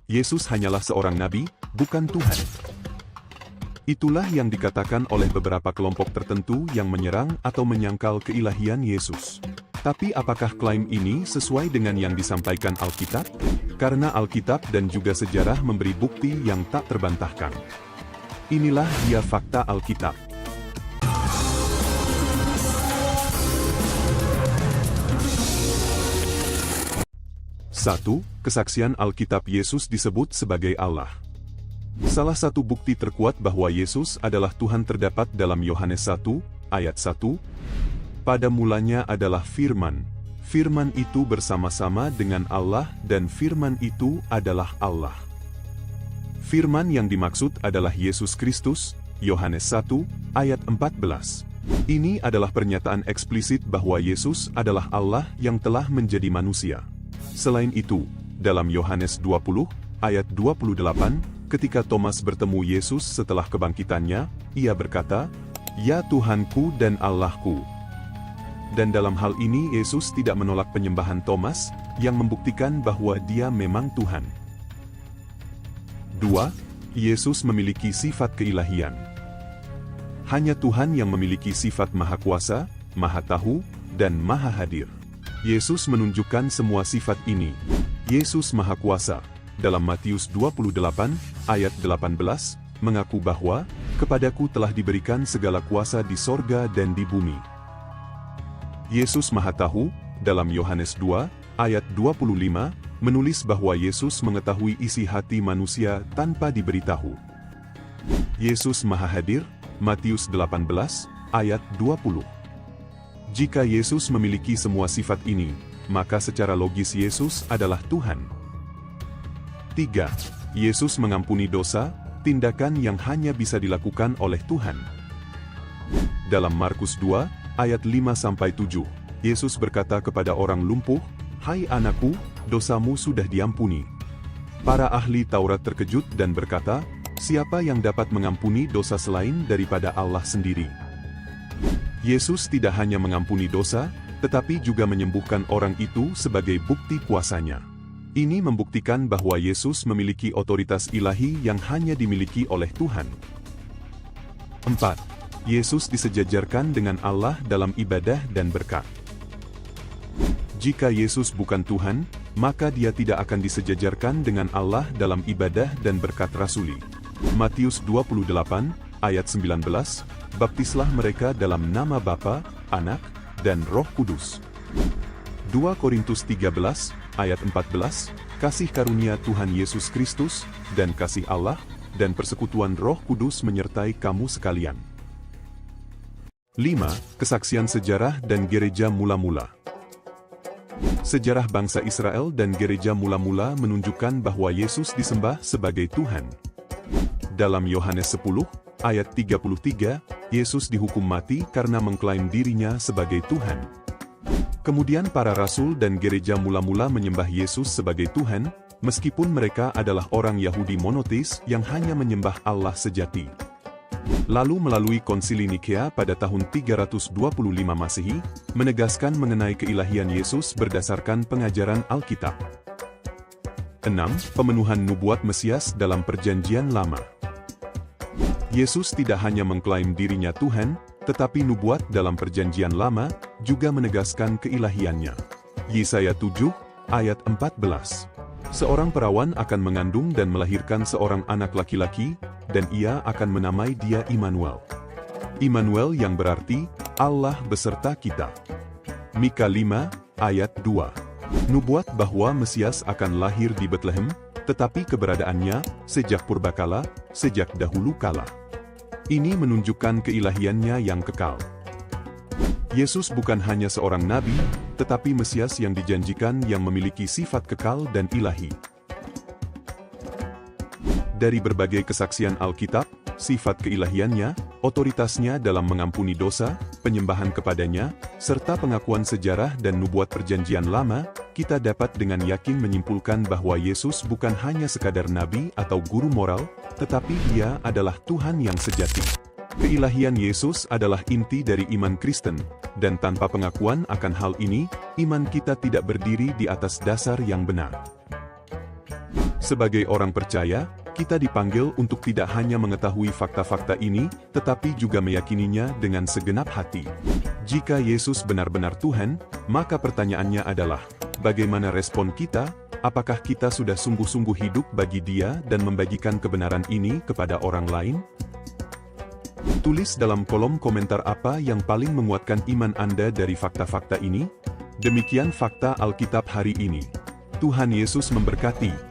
Yesus hanyalah seorang nabi, bukan Tuhan. Itulah yang dikatakan oleh beberapa kelompok tertentu yang menyerang atau menyangkal keilahian Yesus. Tapi apakah klaim ini sesuai dengan yang disampaikan Alkitab? Karena Alkitab dan juga sejarah memberi bukti yang tak terbantahkan. Inilah dia fakta Alkitab. 1. Kesaksian Alkitab Yesus disebut sebagai Allah. Salah satu bukti terkuat bahwa Yesus adalah Tuhan terdapat dalam Yohanes 1, ayat 1. Pada mulanya adalah Firman. Firman itu bersama-sama dengan Allah dan Firman itu adalah Allah. Firman yang dimaksud adalah Yesus Kristus, Yohanes 1, ayat 14. Ini adalah pernyataan eksplisit bahwa Yesus adalah Allah yang telah menjadi manusia. Selain itu, dalam Yohanes 20, ayat 28, ketika Thomas bertemu Yesus setelah kebangkitannya, ia berkata, "Ya Tuhanku dan Allahku." Dan dalam hal ini Yesus tidak menolak penyembahan Thomas, yang membuktikan bahwa dia memang Tuhan. 2. Yesus memiliki sifat keilahian. Hanya Tuhan yang memiliki sifat Maha Kuasa, Maha Tahu, dan Maha Hadir. Yesus menunjukkan semua sifat ini. Yesus Maha Kuasa, dalam Matius 28, ayat 18, mengaku bahwa, "Kepadaku telah diberikan segala kuasa di sorga dan di bumi." Yesus Maha Tahu, dalam Yohanes 2, ayat 25, menulis bahwa Yesus mengetahui isi hati manusia tanpa diberitahu. Yesus Maha Hadir, Matius 18, ayat 20. Jika Yesus memiliki semua sifat ini, maka secara logis Yesus adalah Tuhan. 3. Yesus mengampuni dosa, tindakan yang hanya bisa dilakukan oleh Tuhan. Dalam Markus 2, ayat 5-7, Yesus berkata kepada orang lumpuh, "Hai anakku, dosamu sudah diampuni." Para ahli Taurat terkejut dan berkata, "Siapa yang dapat mengampuni dosa selain daripada Allah sendiri?" Yesus tidak hanya mengampuni dosa, tetapi juga menyembuhkan orang itu sebagai bukti kuasanya. Ini membuktikan bahwa Yesus memiliki otoritas ilahi yang hanya dimiliki oleh Tuhan. 4. Yesus disejajarkan dengan Allah dalam ibadah dan berkat. Jika Yesus bukan Tuhan, maka dia tidak akan disejajarkan dengan Allah dalam ibadah dan berkat rasuli. Matius 28, ayat 19, "Baptislah mereka dalam nama Bapa, Anak, dan Roh Kudus." 2 Korintus 13, ayat 14, "Kasih karunia Tuhan Yesus Kristus, dan kasih Allah, dan persekutuan Roh Kudus menyertai kamu sekalian." 5. Kesaksian sejarah dan gereja mula-mula. Sejarah bangsa Israel dan gereja mula-mula menunjukkan bahwa Yesus disembah sebagai Tuhan. Dalam Yohanes 10, ayat 33, Yesus dihukum mati karena mengklaim dirinya sebagai Tuhan. Kemudian para rasul dan gereja mula-mula menyembah Yesus sebagai Tuhan, meskipun mereka adalah orang Yahudi monoteis yang hanya menyembah Allah sejati. Lalu melalui konsili Nikea pada tahun 325 Masehi, menegaskan mengenai keilahian Yesus berdasarkan pengajaran Alkitab. 6. Pemenuhan nubuat Mesias dalam Perjanjian Lama. Yesus tidak hanya mengklaim dirinya Tuhan, tetapi nubuat dalam Perjanjian Lama juga menegaskan keilahiannya. Yesaya 7, ayat 14. Seorang perawan akan mengandung dan melahirkan seorang anak laki-laki, dan ia akan menamai dia Immanuel. Immanuel yang berarti, Allah beserta kita. Mika 5, ayat 2. Nubuat bahwa Mesias akan lahir di Betlehem, tetapi keberadaannya sejak purbakala, sejak dahulu kala. Ini menunjukkan keilahiannya yang kekal. Yesus bukan hanya seorang nabi, tetapi Mesias yang dijanjikan yang memiliki sifat kekal dan ilahi. Dari berbagai kesaksian Alkitab, sifat keilahiannya, otoritasnya dalam mengampuni dosa, penyembahan kepadanya, serta pengakuan sejarah dan nubuat Perjanjian Lama, kita dapat dengan yakin menyimpulkan bahwa Yesus bukan hanya sekadar nabi atau guru moral, tetapi Dia adalah Tuhan yang sejati. Keilahian Yesus adalah inti dari iman Kristen, dan tanpa pengakuan akan hal ini, iman kita tidak berdiri di atas dasar yang benar. Sebagai orang percaya, kita dipanggil untuk tidak hanya mengetahui fakta-fakta ini, tetapi juga meyakininya dengan segenap hati. Jika Yesus benar-benar Tuhan, maka pertanyaannya adalah, bagaimana respon kita? Apakah kita sudah sungguh-sungguh hidup bagi Dia dan membagikan kebenaran ini kepada orang lain? Tulis dalam kolom komentar apa yang paling menguatkan iman Anda dari fakta-fakta ini. Demikian fakta Alkitab hari ini. Tuhan Yesus memberkati.